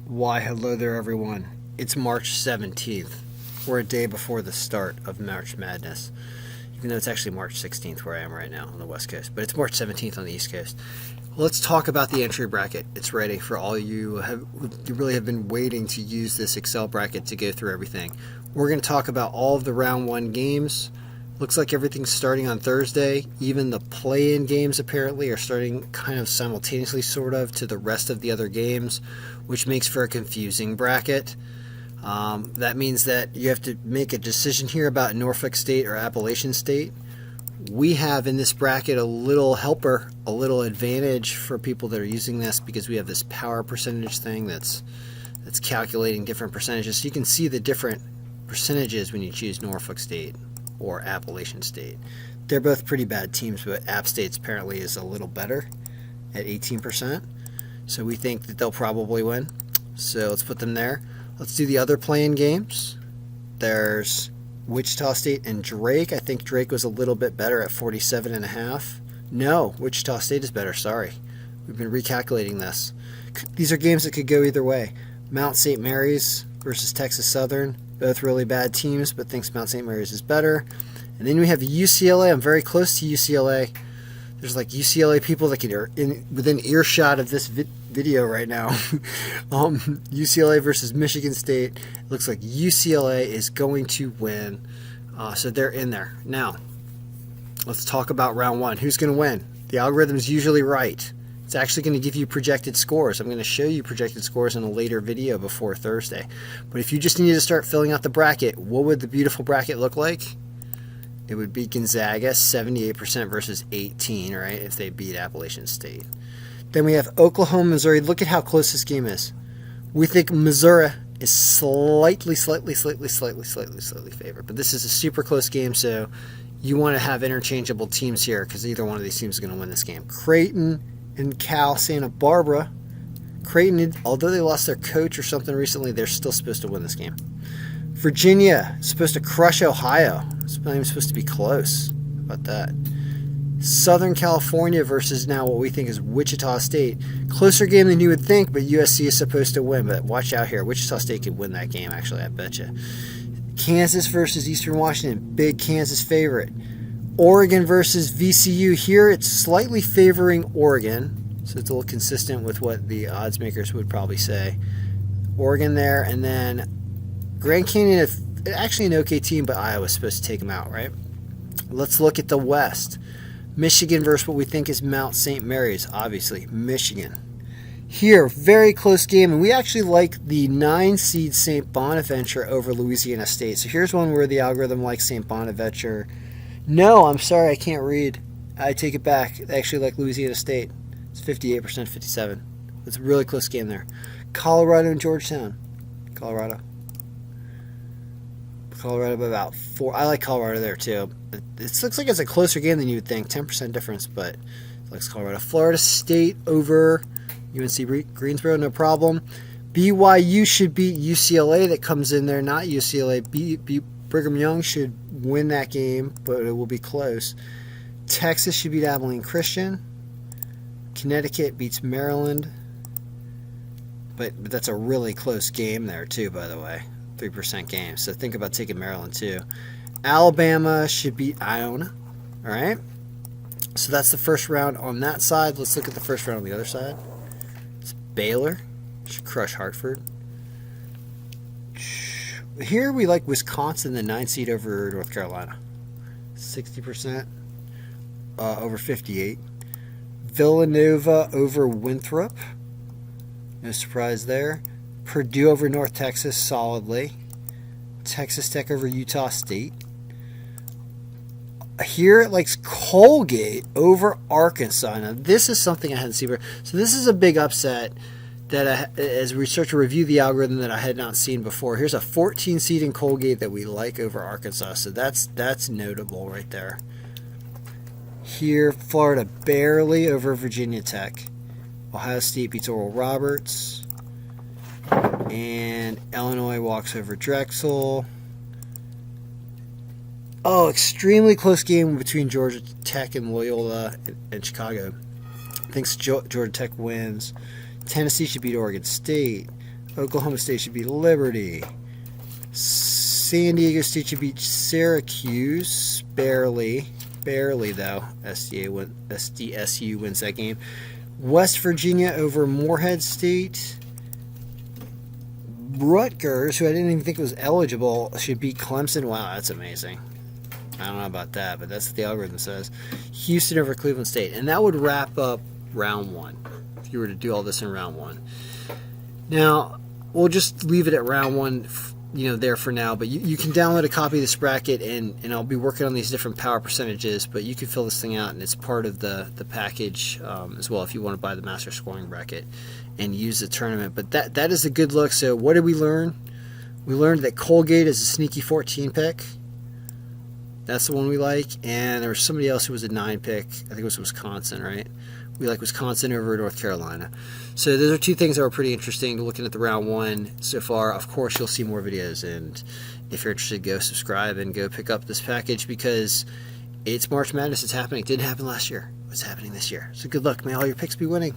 Why, hello there, everyone. It's March 17th. We're a day before the start of March Madness. Even though it's actually March 16th where I am right now on the West Coast. But it's March 17th on the East Coast. Let's talk about the entry bracket. It's ready for all you who really have been waiting to use this Excel bracket to go through everything. We're going to talk about all of the round one games. Looks like everything's starting on Thursday. Even the play-in games apparently are starting kind of simultaneously, sort of, to the rest of the other games, which makes for a confusing bracket. That means that you have to make a decision here about Norfolk State or Appalachian State. We have in this bracket a little helper, a little advantage for people that are using this because we have this power percentage thing that's calculating different percentages. So you can see the different percentages when you choose Norfolk State or Appalachian State. They're both pretty bad teams, but App State's apparently is a little better at 18%. So we think that they'll probably win. So let's put them there. Let's do the other play-in games. There's Wichita State and Drake. I think Drake was a little bit better at 47.5. No, Wichita State is better. Sorry. We've been recalculating this. These are games that could go either way. Mount St. Mary's versus Texas Southern. Both really bad teams, but thinks Mount St. Mary's is better. And then we have UCLA. I'm very close to UCLA. There's like UCLA people that are within earshot of this video right now. UCLA versus Michigan State. It looks like UCLA is going to win. So they're in there. Now, let's talk about round one. Who's going to win? The algorithm is usually right. It's actually going to give you projected scores. I'm going to show you projected scores in a later video before Thursday. But if you just need to start filling out the bracket, what would the beautiful bracket look like? It would be Gonzaga, 78% versus 18, right, if they beat Appalachian State. Then we have Oklahoma, Missouri. Look at how close this game is. We think Missouri is slightly favored. But this is a super close game, so you want to have interchangeable teams here because either one of these teams is going to win this game. Creighton and Cal Santa Barbara. Creighton, although they lost their coach or something recently, they're still supposed to win this game. Virginia is supposed to crush Ohio. It's not even supposed to be close. How about that? Southern California versus now what we think is Wichita State. Closer game than you would think, but USC is supposed to win. But watch out here. Wichita State could win that game, actually, I bet you. Kansas versus Eastern Washington. Big Kansas favorite. Oregon versus VCU. Here it's slightly favoring Oregon. So it's a little consistent with what the odds makers would probably say. Oregon there. And then Grand Canyon, actually an okay team, but Iowa's supposed to take them out, right? Let's look at the West. Michigan versus what we think is Mount St. Mary's, obviously, Michigan. Here, very close game, and we actually like the 9-seed St. Bonaventure over Louisiana State. So here's one where the algorithm likes St. Bonaventure. No, I'm sorry, I can't read. I take it back. I actually like Louisiana State. It's 58%, 57. It's a really close game there. Colorado and Georgetown. Colorado by about 4. I like Colorado there too. It looks like it's a closer game than you would think. 10% difference, but it likes Colorado. Florida State over UNC Greensboro, no problem. BYU should beat UCLA. That comes in there, not UCLA. Brigham Young should win that game, but it will be close. Texas should beat Abilene Christian. Connecticut beats Maryland. But that's a really close game there too, by the way. 3% game. So think about taking Maryland too. Alabama should beat Iona. All right. So that's the first round on that side. Let's look at the first round on the other side. It's Baylor. Should crush Hartford. Here we like Wisconsin, the 9 seed over North Carolina. 60% over 58. Villanova over Winthrop. No surprise there. Purdue over North Texas solidly. Texas Tech over Utah State. Here it likes Colgate over Arkansas. Now this is something I hadn't seen before. So this is a big upset that as we start to review the algorithm that I had not seen before. Here's a 14 seed in Colgate that we like over Arkansas. So that's notable right there. Here Florida barely over Virginia Tech. Ohio State beats Oral Roberts. And Illinois walks over Drexel. Oh, extremely close game between Georgia Tech and Loyola and Chicago. Thinks Georgia Tech wins. Tennessee should beat Oregon State. Oklahoma State should beat Liberty. San Diego State should beat Syracuse. Barely though. SDSU wins that game. West Virginia over Morehead State. Rutgers, who I didn't even think was eligible, should beat Clemson. Wow, that's amazing. I don't know about that, but that's what the algorithm says. Houston over Cleveland State. And that would wrap up round one, if you were to do all this in round one. Now, we'll just leave it at round one, there for now. But you can download a copy of this bracket, and I'll be working on these different power percentages. But you can fill this thing out, and it's part of the package as well if you want to buy the master scoring bracket and use the tournament. But that is a good look. So what did we learn? We learned that Colgate is a sneaky 14 pick. That's the one we like. And there was somebody else who was a 9 pick. I think it was Wisconsin, right? We like Wisconsin over North Carolina. So those are two things that were pretty interesting looking at the round one so far. Of course, you'll see more videos. And if you're interested, go subscribe and go pick up this package because it's March Madness. It's happening. It didn't happen last year. It's happening this year. So good luck. May all your picks be winning.